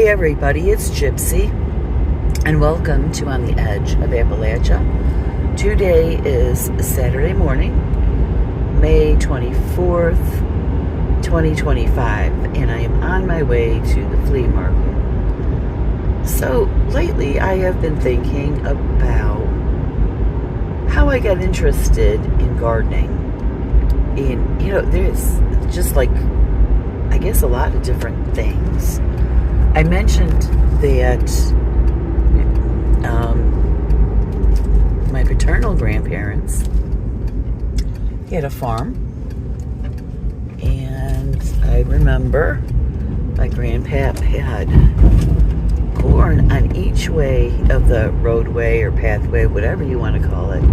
Hey everybody, it's Gypsy, and welcome to On the Edge of Appalachia. Today is Saturday morning, May 24th, 2025, and I am on my way to the flea market. So lately I have been thinking about how I got interested in gardening. And there's just I guess a lot of different things. I mentioned that my paternal grandparents had a farm, and I remember my grandpa had corn on each way of the roadway or pathway, whatever you want to call it,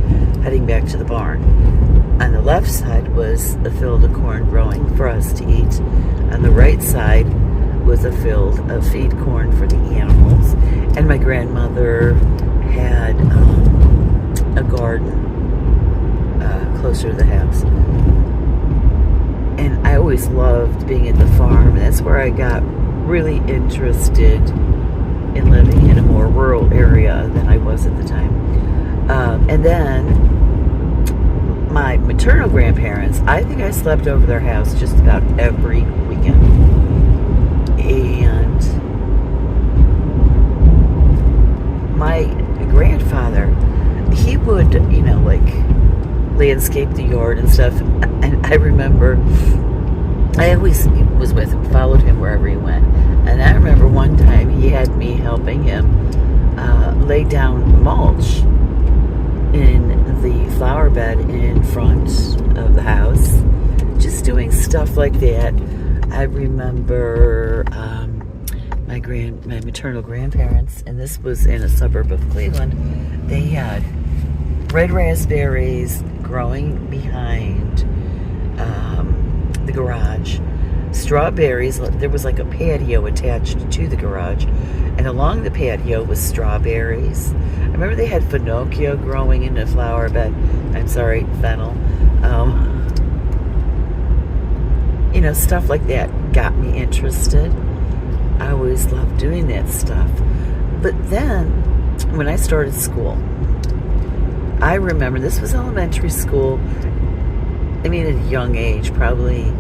heading back to the barn. On the left side was a field of corn growing for us to eat. On the right side was a field of feed corn for the animals, and my grandmother had a garden closer to the house. And I always loved being at the farm, and that's where I got really interested in living in a more rural area than I was at the time. And then my maternal grandparents, I think I slept over their house just about every weekend. And my grandfather, he would, landscape the yard and stuff. And I remember I always was with him, followed him wherever he went. And I remember one time he had me helping him lay down mulch in the flower bed in front of the house. Just doing stuff like that. I remember my maternal grandparents, and this was in a suburb of Cleveland, they had red raspberries growing behind the garage, strawberries. There was like a patio attached to the garage, and along the patio was strawberries. I remember they had Finocchio growing in the flower bed. Fennel. Stuff like that got me interested. I always loved doing that stuff. But then, when I started school, I remember this was elementary school. At a young age, probably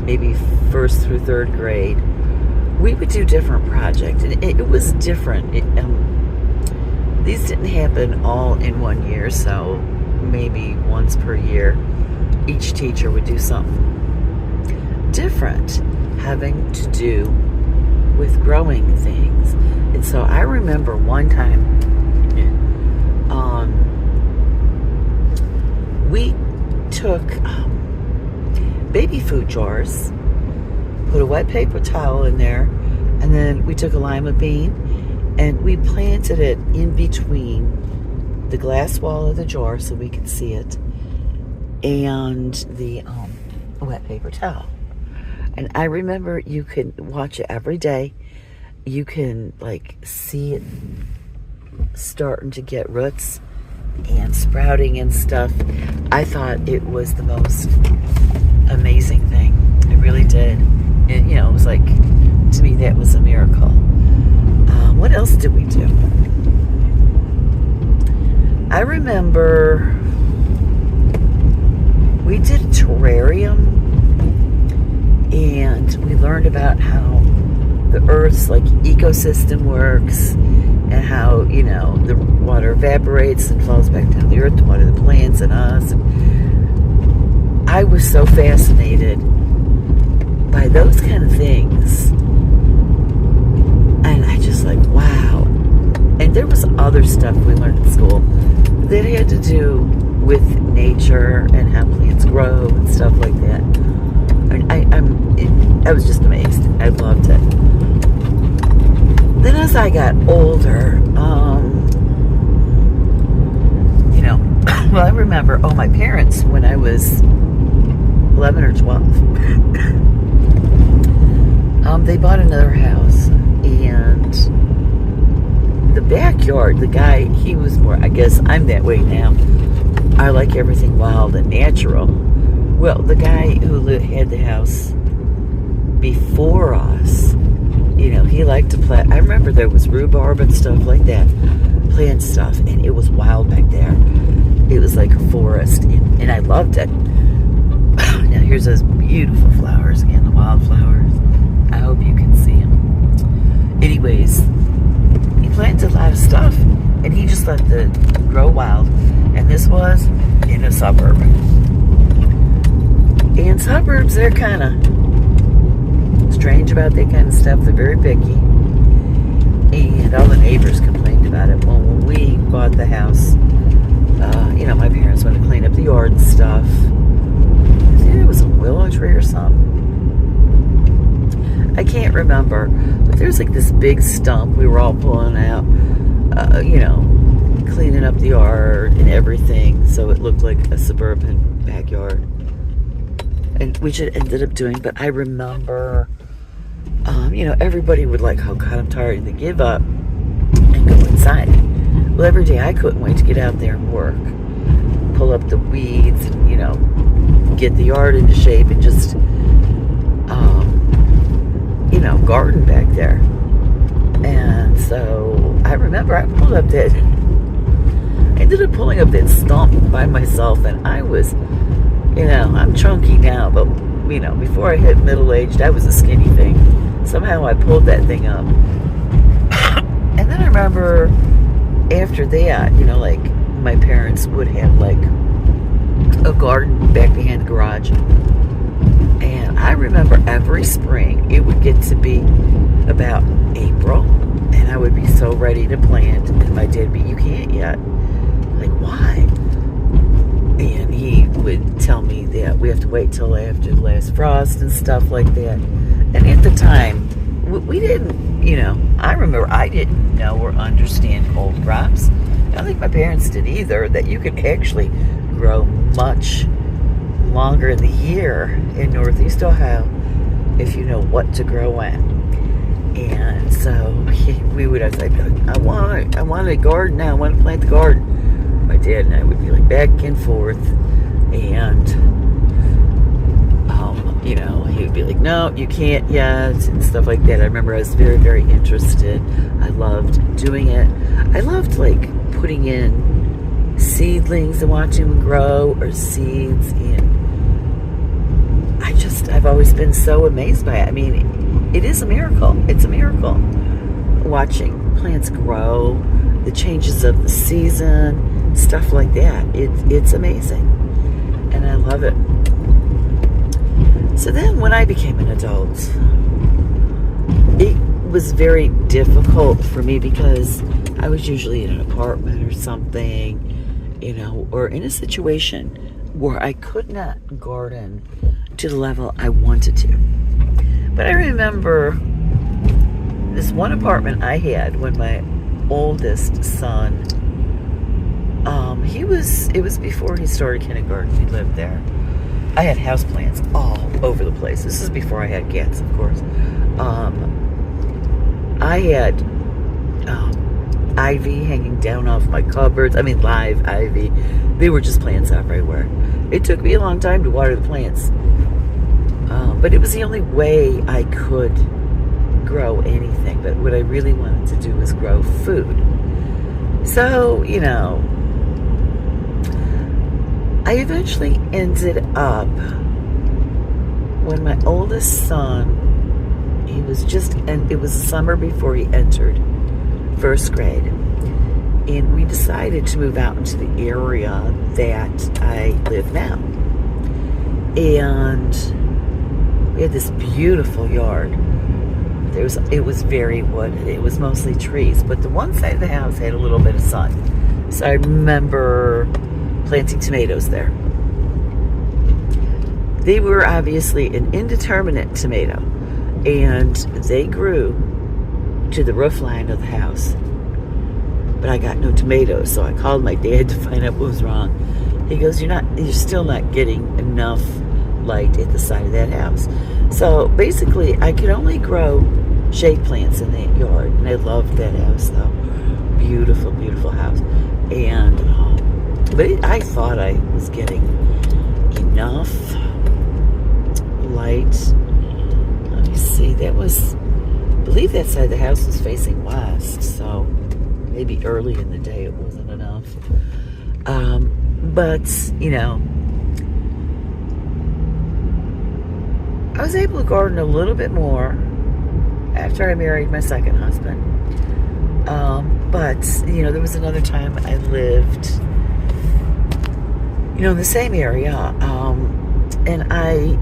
maybe first through third grade, we would do different projects, and it was different. These didn't happen all in one year, so maybe once per year, each teacher would do something different having to do with growing things. And so I remember one time we took baby food jars, put a wet paper towel in there, and then we took a lima bean and we planted it in between the glass wall of the jar so we could see it and the wet paper towel. And I remember you could watch it every day. You can see it starting to get roots and sprouting and stuff. I thought it was the most amazing thing. I really did. And it was to me, that was a miracle. What else did we do? I remember we did a terrarium, and we learned about how the Earth's ecosystem works, and how the water evaporates and falls back down the earth to water the plants and us. I was so fascinated by those kind of things, and I just wow. And there was other stuff we learned in school that had to do with nature and how plants grow and stuff like that. And I was just amazed. I loved it. Then as I got older, I remember, my parents, when I was 11 or 12, they bought another house, and the backyard, the guy, he was more, I guess I'm that way now. I like everything wild and natural. Well, the guy who had the house before us, he liked to plant. I remember there was rhubarb and stuff like that, plant stuff, and it was wild back there. It was like a forest, and I loved it. Now here's those beautiful flowers again, the wildflowers. I hope you can see them. Anyways, he planted a lot of stuff, and he just let it grow wild. And this was in a suburb. And suburbs, they're kind of strange about that kind of stuff. They're very picky. And all the neighbors complained about it. Well, when we bought the house, my parents wanted to clean up the yard and stuff. I think it was a willow tree or something. I can't remember. But there's like this big stump we were all pulling out, cleaning up the yard and everything. So it looked like a suburban backyard. And which it ended up doing. But I remember, everybody would like, oh God, I'm tired. And they give up and go inside. Well, every day I couldn't wait to get out there and work. Pull up the weeds and, get the yard into shape and just, garden back there. And so I remember I ended up pulling up that stump by myself, and I was, I'm chunky now, but, before I hit middle-aged, I was a skinny thing. Somehow I pulled that thing up. And then I remember after that, like my parents would have like a garden back behind the garage. And I remember every spring it would get to be about April, and I would be so ready to plant, and my dad would be, you can't yet. Like, why? And he would tell me that we have to wait till after the last frost and stuff like that. And at the time, we didn't, I remember I didn't know or understand cold crops. I don't think my parents did either, that you can actually grow much longer in the year in Northeast Ohio if you know what to grow in. And so we would have like, I want a garden now, I want to plant the garden. My dad and I would be like back and forth, and he would be like, no, you can't yet, and stuff like that. I remember I was very, very interested. I loved doing it. I loved like putting in seedlings and watching them grow, or seeds, and I've always been so amazed by it. I mean, it is a miracle. It's a miracle watching plants grow, the changes of the season, stuff like that. It's amazing, and I love it. So then when I became an adult, it was very difficult for me because I was usually in an apartment or something, or in a situation where I could not garden to the level I wanted to. But I remember this one apartment I had when my oldest son, it was before he started kindergarten. He lived there. I had houseplants all over the place. This is before I had cats, of course. I had ivy hanging down off my cupboards. I mean, live ivy. They were just plants everywhere. It took me a long time to water the plants. But it was the only way I could grow anything. But what I really wanted to do was grow food. So, I eventually ended up, when my oldest son, it was the summer before he entered first grade, and we decided to move out into the area that I live now. And we had this beautiful yard. It was very wooded. It was mostly trees, but the one side of the house had a little bit of sun. So I remember planting tomatoes there. They were obviously an indeterminate tomato, and they grew to the roof line of the house. But I got no tomatoes, so I called my dad to find out what was wrong. He goes, you're still not getting enough light at the side of that house. So basically, I could only grow shade plants in that yard, and I loved that house though. Beautiful, beautiful house. And but I thought I was getting enough light. Let me see, that was believe that side of the house was facing west, so maybe early in the day it wasn't enough. But, you know, I was able to garden a little bit more after I married my second husband. But, you know, there was another time I lived, you know, in the same area. And I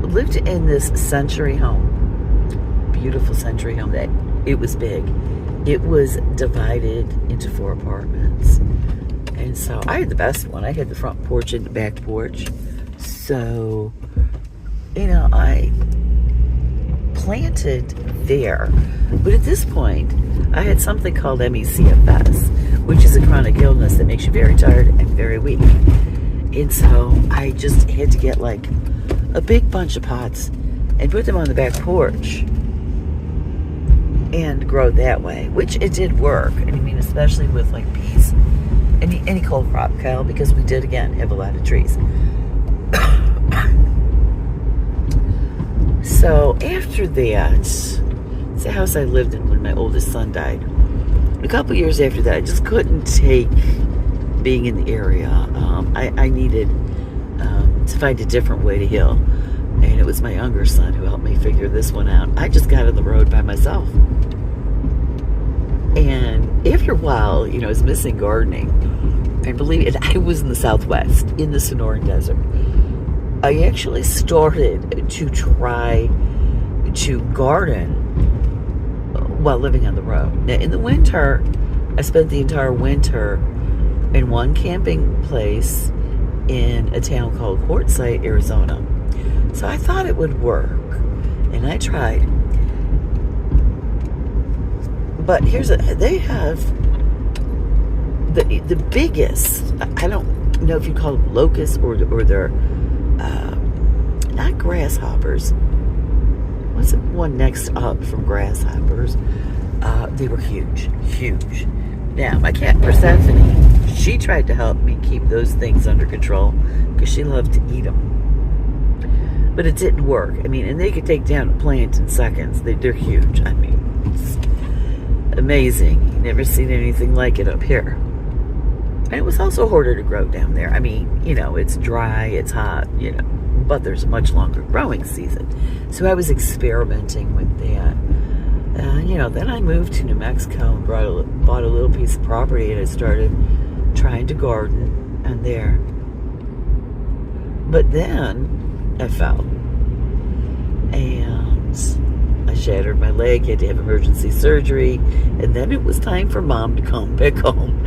lived in this century home, beautiful century home. That it was big. It was divided into 4 apartments. And so I had the best one. I had the front porch and the back porch. So, you know, I planted there. But at this point, I had something called MECFS, which is a chronic illness that makes you very tired and very weak. And so I just had to get like a big bunch of pots and put them on the back porch and grow that way, which it did work. I mean, especially with like peas, any cold crop, Kyle, because we did, again, have a lot of trees. So after that, it's the house I lived in when my oldest son died. A couple years after that, I just couldn't take being in the area. I needed to find a different way to heal. And it was my younger son who helped me figure this one out. I just got on the road by myself. And after a while, you know, I was missing gardening. And believe it, I was in the Southwest, in the Sonoran Desert. I actually started to try to garden while living on the road. Now, in the winter, I spent the entire winter in one camping place in a town called Quartzsite, Arizona. So I thought it would work, and I tried. But they have the biggest, I don't know if you call them locusts or they're not grasshoppers. What's the one next up from grasshoppers? They were huge. Now, my cat Persephone, she tried to help me keep those things under control because she loved to eat them. But it didn't work. I mean, and they could take down a plant in seconds. They're huge. I mean, it's amazing. You've never seen anything like it up here. And it was also harder to grow down there. I mean, you know, it's dry, it's hot, you know, but there's a much longer growing season. So I was experimenting with that. You know, then I moved to New Mexico and bought a little piece of property, and I started trying to garden on there. But then I fell. And I shattered my leg, had to have emergency surgery, and then it was time for Mom to come back home.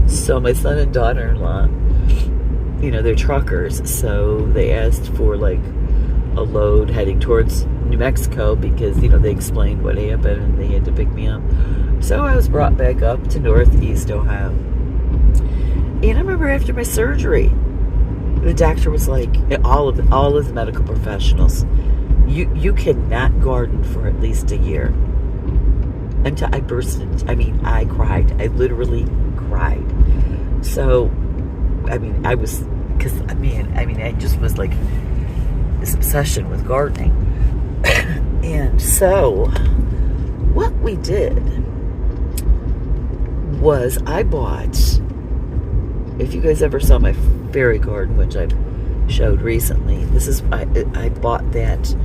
So my son and daughter-in-law, you know, they're truckers, so they asked for like a load heading towards New Mexico because, you know, they explained what happened and they had to pick me up. So I was brought back up to Northeast Ohio. And I remember after my surgery, the doctor was like, all of the medical professionals, you cannot garden for at least a year. Until I burst into, I mean, I cried. I literally cried. So, I mean, I just was like this obsession with gardening. And so, what we did was I bought, if you guys ever saw my fairy garden, which I've showed recently, I bought that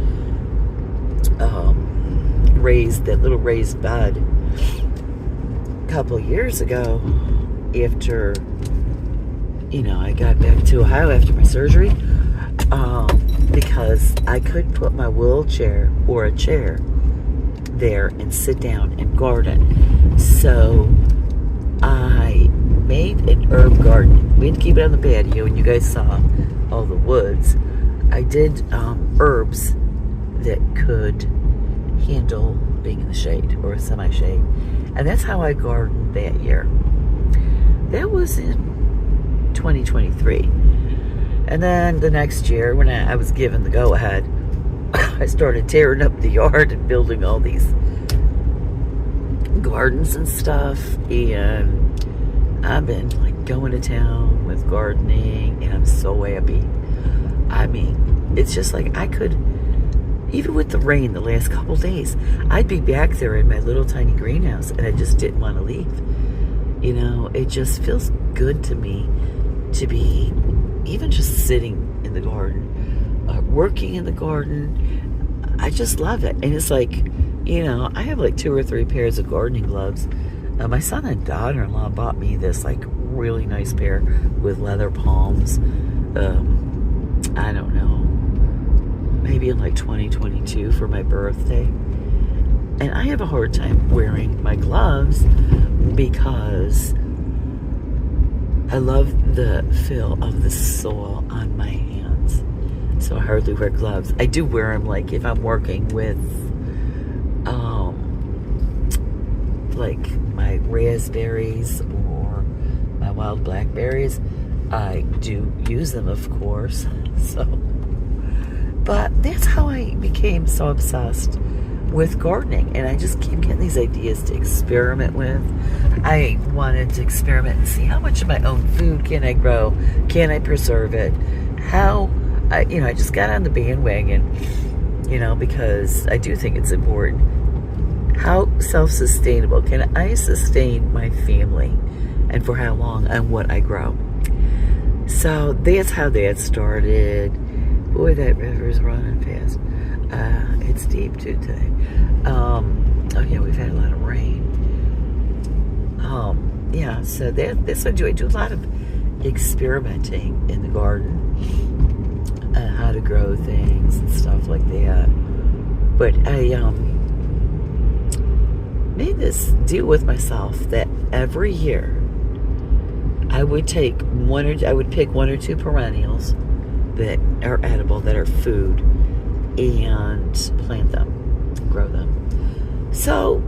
little raised bed a couple years ago after, you know, I got back to Ohio after my surgery, because I could put my wheelchair or a chair there and sit down and garden. So I made an herb garden. We had to keep it on the patio, and you guys saw all the woods. I did herbs that could handle being in the shade or semi-shade, and that's how I gardened that year. That was in 2023. And then the next year, when I was given the go-ahead, I started tearing up the yard and building all these gardens and stuff. And I've been like going to town with gardening, and I'm so happy. I mean, it's just like I could even with the rain the last couple days, I'd be back there in my little tiny greenhouse and I just didn't want to leave. You know, it just feels good to me to be even just sitting in the garden, working in the garden. I just love it. And it's like, you know, I have like 2 or 3 pairs of gardening gloves. My son and daughter-in-law bought me this like really nice pair with leather palms. I don't know, maybe in like 2022 for my birthday. And I have a hard time wearing my gloves because I love the feel of the soil on my hands. So I hardly wear gloves. I do wear them like if I'm working with like my raspberries or my wild blackberries. I do use them, of course. So, but that's how I became so obsessed with gardening, and I just keep getting these ideas to experiment with. I wanted to experiment and see how much of my own food can I grow, can I preserve it, how I just got on the bandwagon, you know, because I do think it's important. How self-sustainable can I sustain my family, and for how long, and what I grow. So that's how that started. Boy, that river's running fast. It's deep too today. Oh yeah, we've had a lot of rain. Yeah, so that's what I do. I do a lot of experimenting in the garden, how to grow things and stuff like that. But I made this deal with myself that every year I would pick 1 or 2 perennials that are edible, that are food, and plant them, grow them. So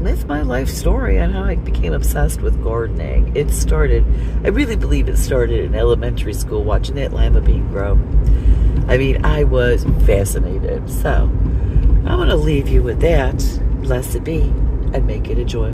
that's my life story on how I became obsessed with gardening. I really believe it started in elementary school, watching that lima bean grow. I mean, I was fascinated. So I'm going to leave you with that. Blessed be, and make it a joy.